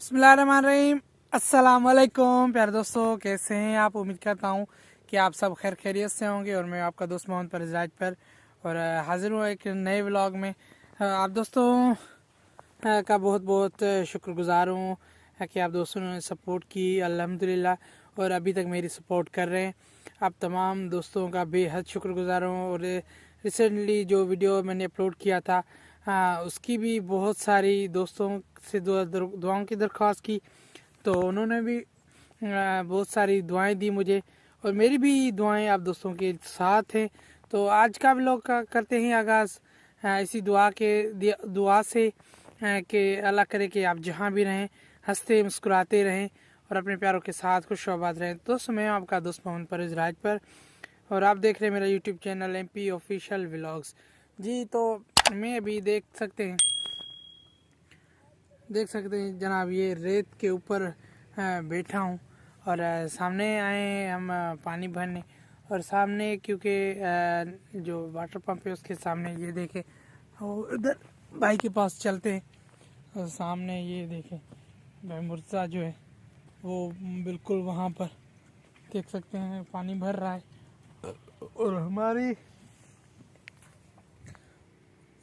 बिस्मिल्लाहिर्रहमानिर्रहीम। अस्सलाम वालेकुम प्यारे दोस्तों, कैसे हैं आप। उम्मीद करता हूँ कि आप सब खैर खैरियत से होंगे और मैं आपका दोस्त मोहम्मद परज़राज पर और हाजिर हूँ एक नए व्लॉग में। आप दोस्तों का बहुत बहुत शुक्रगुजार हूँ कि आप दोस्तों ने सपोर्ट की अल्हम्दुलिल्लाह और अभी तक मेरी सपोर्ट कर रहे हैं। आप तमाम दोस्तों का बेहद शुक्रगुजार हूँ। और रिसेंटली जो वीडियो मैंने अपलोड किया था उसकी भी बहुत सारी दोस्तों से दुआओं की दरख्वास्त की, तो उन्होंने भी बहुत सारी दुआएं दी मुझे और मेरी भी दुआएं आप दोस्तों के साथ हैं। तो आज का व्लॉग का करते हैं आगाज़ इसी दुआ से कि अल्लाह करे कि आप जहां भी रहें हंसते मुस्कुराते रहें और अपने प्यारों के साथ खुश आबाद रहें। दोस्तों, मैं आपका दोस्त मोहम्मद परज़राज पर और आप देख रहे हैं मेरा YouTube channel MP official vlogs. जी, तो मैं अभी देख सकते हैं जनाब, ये रेत के ऊपर बैठा हूँ और सामने आए हैं हम पानी भरने। और सामने क्योंकि जो वाटर पंप है उसके सामने ये देखें, और इधर भाई के पास चलते हैं और सामने ये देखें भाई मुर्जा जो है वो बिल्कुल वहाँ पर देख सकते हैं पानी भर रहा है और हमारी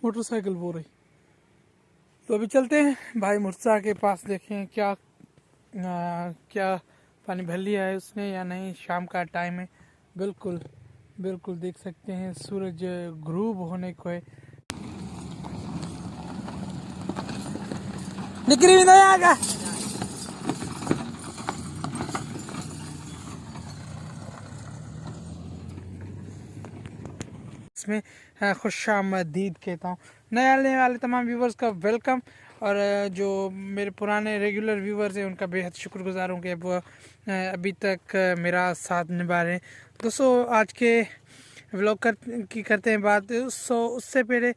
मोटरसाइकिल बो रही। तो अभी चलते हैं भाई मुर्जा के पास, देखें क्या पानी भर लिया है उसने या नहीं। शाम का टाइम है, बिल्कुल बिल्कुल देख सकते हैं सूरज ग्रूब होने को है। निकली नहीं आगा इसमें खुशामदीद कहता हूँ नए आने वाले तमाम व्यूवर्स का वेलकम। और जो मेरे पुराने रेगुलर व्यूवर्स हैं उनका बेहद शुक्रगुजार हूँ कि वो अभी तक मेरा साथ निभा रहे हैं। दोस्तों, आज के व्लॉग करते हैं बात। उससे पहले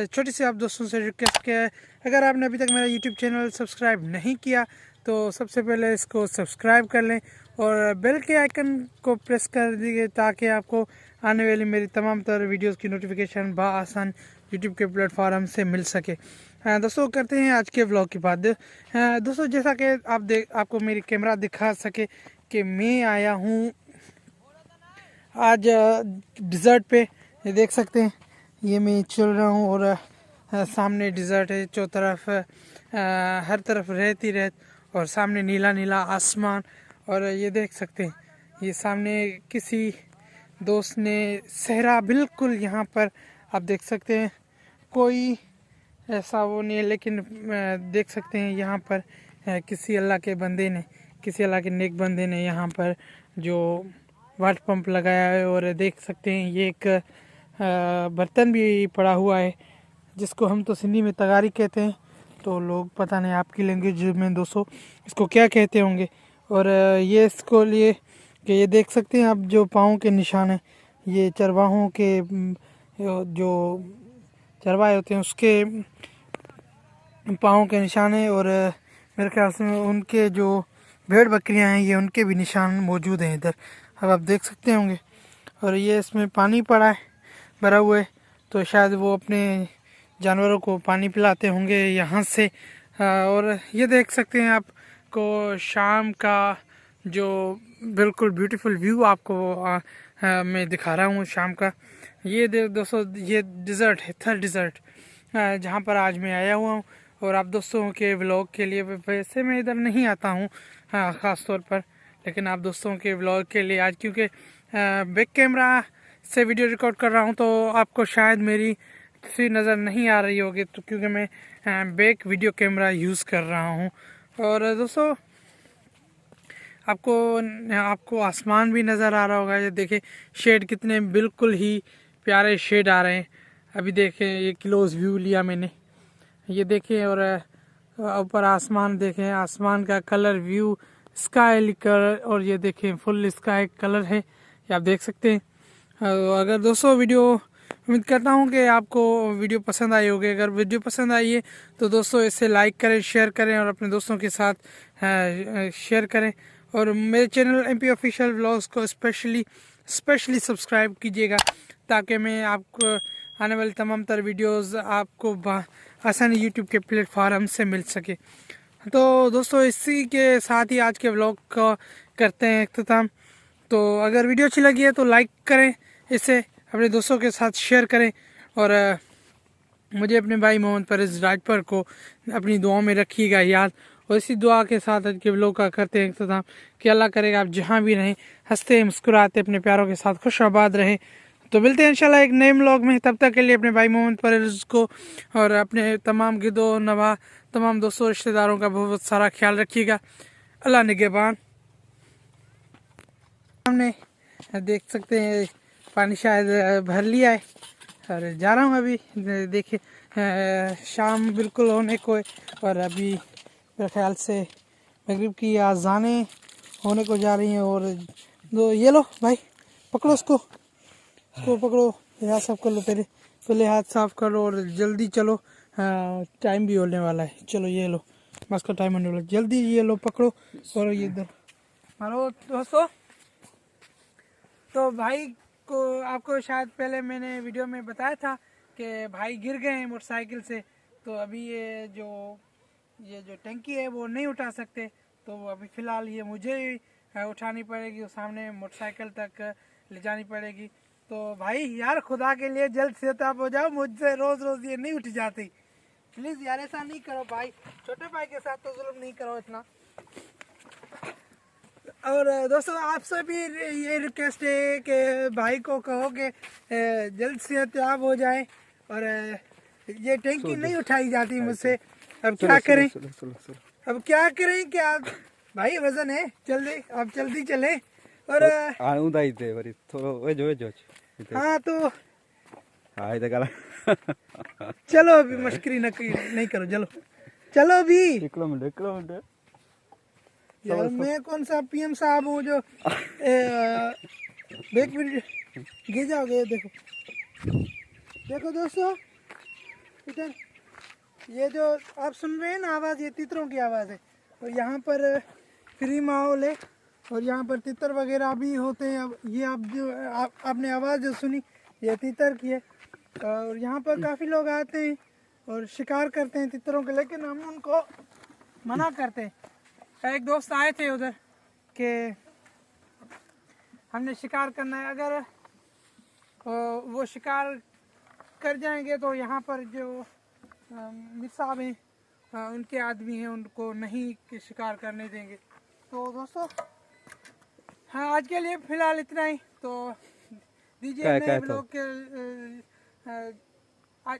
छोटी सी आप दोस्तों से रिक्वेस्ट किया है, अगर आपने अभी तक मेरा यूट्यूब चैनल सब्सक्राइब नहीं किया तो सबसे पहले इसको सब्सक्राइब कर लें और बेल के आइकन को प्रेस कर दीजिए ताकि आपको आने वाली मेरी तमाम तरह वीडियोस की नोटिफिकेशन आसान यूट्यूब के प्लेटफॉर्म से मिल सके। दोस्तों, करते हैं आज के व्लॉग की बात। दोस्तों, जैसा कि आपको मेरी कैमरा दिखा सके कि मैं आया हूँ आज डिज़र्ट पे। ये देख सकते हैं, ये मैं चल रहा हूँ और सामने डिज़र्ट है, चौ तरफ हर तरफ रेत ही रेत और सामने नीला नीला आसमान। और ये देख सकते हैं, ये सामने किसी दोस्त ने सहरा बिल्कुल यहाँ पर आप देख सकते हैं, कोई ऐसा वो नहीं है, लेकिन देख सकते हैं यहाँ पर किसी अल्लाह के नेक बंदे ने यहाँ पर जो वाटर पंप लगाया है। और देख सकते हैं ये एक बर्तन भी पड़ा हुआ है जिसको हम तो सिंधी में तगारी कहते हैं, तो लोग पता नहीं आपकी लैंग्वेज में दोस्तों इसको क्या कहते होंगे। और ये इसको लिए कि ये देख सकते हैं आप जो पाँव के निशान हैं, ये चरवाहों के जो चरवाहे होते हैं उसके पाँव के निशान है। और मेरे ख्याल से उनके जो भेड़ बकरियां हैं ये उनके भी निशान मौजूद हैं इधर, अब आप देख सकते होंगे। और ये इसमें पानी पड़ा है, भरा हुआ है, तो शायद वो अपने जानवरों को पानी पिलाते होंगे यहाँ से। और ये देख सकते हैं आपको शाम का जो बिल्कुल ब्यूटीफुल व्यू आपको मैं दिखा रहा हूँ शाम का। ये दोस्तों, ये डिज़र्ट है, थर्ड डिज़र्ट जहाँ पर आज मैं आया हुआ हूँ। और आप दोस्तों के व्लॉग के लिए, वैसे मैं इधर नहीं आता हूँ ख़ास तौर पर, लेकिन आप दोस्तों के व्लॉग के लिए आज क्योंकि बैक कैमरा से वीडियो रिकॉर्ड कर रहा हूँ तो आपको शायद मेरी तस्वीर नज़र नहीं आ रही होगी, तो क्योंकि मैं बैक वीडियो कैमरा यूज़ कर रहा हूँ। और दोस्तों, आपको आसमान भी नज़र आ रहा होगा। ये देखें शेड कितने बिल्कुल ही प्यारे शेड आ रहे हैं। अभी देखें, ये क्लोज व्यू लिया मैंने, ये देखें। और ऊपर आसमान देखें, आसमान का कलर व्यू स्काई कलर, और ये देखें फुल स्काई कलर है, ये आप देख सकते हैं। अगर दोस्तों उम्मीद करता हूँ कि आपको वीडियो पसंद आई होगी। अगर वीडियो पसंद आई है तो दोस्तों इसे लाइक करें, शेयर करें और अपने दोस्तों के साथ शेयर करें। और मेरे चैनल MP ऑफिशियल व्लॉग्स को स्पेशली सब्सक्राइब कीजिएगा ताकि मैं आपको आने वाली तमाम तर वीडियोस आपको आसानी यूट्यूब के प्लेटफॉर्म से मिल सके। तो दोस्तों इसी के साथ ही आज के व्लॉग का करते हैं अख्ताम। तो अगर वीडियो अच्छी लगी है तो लाइक करें, इसे अपने दोस्तों के साथ शेयर करें और मुझे अपने भाई मोहम्मद परवेज़ राजपर को अपनी दुआओं में रखिएगा याद। और इसी दुआ के साथ आज के व्लॉग का करते हैं अख्ताम कि अल्लाह करेगा आप जहाँ भी रहें हंसते मुस्कुराते अपने प्यारों के साथ खुश आबाद रहें। तो मिलते हैं इंशाल्लाह एक नए व्लॉग में। तब तक के लिए अपने भाई मोहम्मद परवेज़ को और अपने तमाम गिदो नवा तमाम दोस्तों रिश्तेदारों का बहुत सारा ख्याल रखिएगा। अल्लाह निगहबान। हमने देख सकते हैं पानी शायद भर लिया है और जा रहा हूँ अभी। देखिए शाम बिल्कुल होने को है और अभी मेरे ख्याल से मगरिब की आज़ानें होने को जा रही हैं। और दो ये लो भाई पकड़ो उसको पकड़ो, हाथ साफ कर लो, पहले हाथ साफ करो और जल्दी चलो, टाइम भी होने वाला है। चलो ये लो बस का टाइम होने वाला है, जल्दी ये लो पकड़ो और ये इधर मारो दोस्तों। तो भाई को आपको शायद पहले मैंने वीडियो में बताया था कि भाई गिर गए हैं मोटरसाइकिल से। तो अभी ये जो टंकी है वो नहीं उठा सकते, तो अभी फ़िलहाल ये मुझे उठानी पड़ेगी और सामने मोटरसाइकिल तक ले जानी पड़ेगी। तो भाई यार खुदा के लिए जल्द से आप हो जाओ, मुझसे रोज़ रोज़ ये नहीं उठ जाती। प्लीज़ यार ऐसा नहीं करो भाई, छोटे भाई के साथ तो जुल्म नहीं करो इतना। और दोस्तों आपसे भी ये रिक्वेस्ट है कि भाई को कहो कि जल्द से आप हो जाए और ये टैंकी नहीं उठाई जाती मुझसे। अब क्या करें, अब क्या करें क्या भाई, वजन है, जल्दी आप जल्दी चले। और हाँ तो चलो अभी मश्करी नहीं करो, चलो अभी। यार मैं कौन सा पीएम साहब हूँ जो देख गिर जाओगे। देखो दोस्तों इधर ये जो आप सुन रहे हैं ना आवाज़, ये तितरों की आवाज़ है। तो यहाँ पर फ्री माहौल है और यहाँ पर तितर वगैरह भी होते हैं। अब ये आप जो आपने आवाज़ जो सुनी ये तितर की है। और यहाँ पर काफ़ी लोग आते हैं और शिकार करते हैं तितरों के, लेकिन हम उनको मना करते हैं। एक दोस्त आए थे उधर कि हमने शिकार करना है, अगर वो शिकार कर जाएंगे तो यहाँ पर जो मिर साहब हैं उनके आदमी हैं, उनको नहीं कि शिकार करने देंगे। तो दोस्तों हाँ आज के लिए फ़िलहाल इतना ही। तो दीजिए नए ब्लॉग के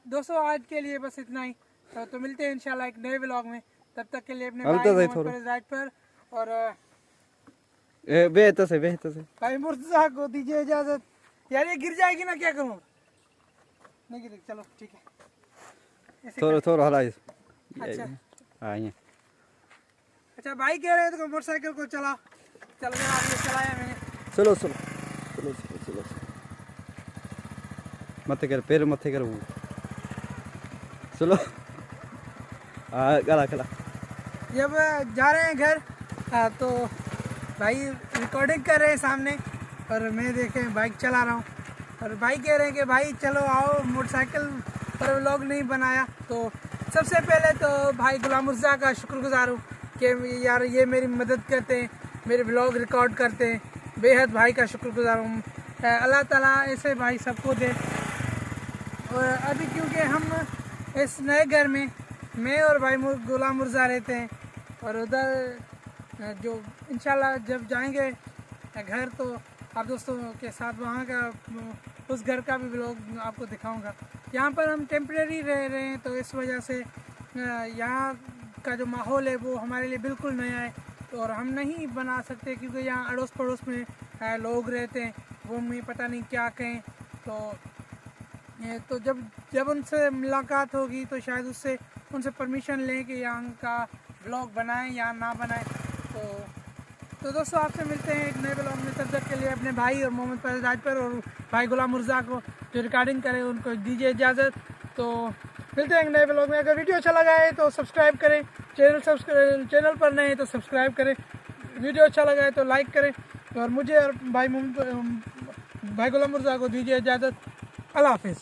दोस्तों आज के लिए बस इतना ही। तो मिलते हैं इंशाल्लाह एक नए ब्लॉग में। तब तक के लिए अपने भाई मोहम्मद परवेज़ राजपर और भाई मुर्तज़ा को दीजिए इजाज़त। यार ये गिर जाएगी ना, क्या करूँ? नहीं गिरेगी, चलो ठीक है। थोड़ा हला। अच्छा भाई कह रहे थे तो मोटरसाइकिल को चलो चलाया मैंने। चलो मत कर, पैर मत कर वो। चलो गला जब जा रहे हैं घर तो भाई रिकॉर्डिंग कर रहे हैं सामने और मैं देखे बाइक चला रहा हूँ और भाई कह रहे हैं कि भाई चलो आओ, मोटरसाइकिल पर व्लॉग नहीं बनाया। तो सबसे पहले तो भाई गुलाम मुर्जा का शुक्रगुजार हूँ कि यार ये मेरी मदद करते हैं, मेरे व्लॉग रिकॉर्ड करते हैं। बेहद भाई का शुक्रगुजार हूँ। अल्लाह ताला ऐसे भाई सबको दे। और अभी क्योंकि हम इस नए घर में मैं और भाई गुलाम मुर्जा रहते हैं और उधर जो इंशाल्लाह जब जाएंगे घर तो आप दोस्तों के साथ वहाँ का उस घर का भी व्लॉग आपको दिखाऊंगा। यहाँ पर हम टेम्परेरी रह रहे हैं तो इस वजह से यहाँ का जो माहौल है वो हमारे लिए बिल्कुल नया है। तो और हम नहीं बना सकते क्योंकि यहाँ अड़ोस पड़ोस में लोग रहते हैं, वो हमें पता नहीं क्या कहें। तो जब उनसे मुलाकात होगी तो शायद उनसे परमिशन लें कि यहाँ का व्लॉग बनाएं या ना बनाएं। तो दोस्तों आपसे मिलते हैं एक नए व्लॉग में। तब तक के लिए अपने भाई और मोहम्मद परवेज़ राजपर और भाई गुलाम मुर्जा को जो रिकॉर्डिंग करे उनको दीजिए इजाज़त। तो मिलते हैं एक नए व्लॉग में। अगर वीडियो अच्छा लगा है तो सब्सक्राइब करें, चैनल पर नए हैं तो सब्सक्राइब करें, वीडियो अच्छा लगा है तो लाइक करें और मुझे और भाई गुलाम मुर्जा को दीजिए इजाज़त। अल्लाह हाफिज़।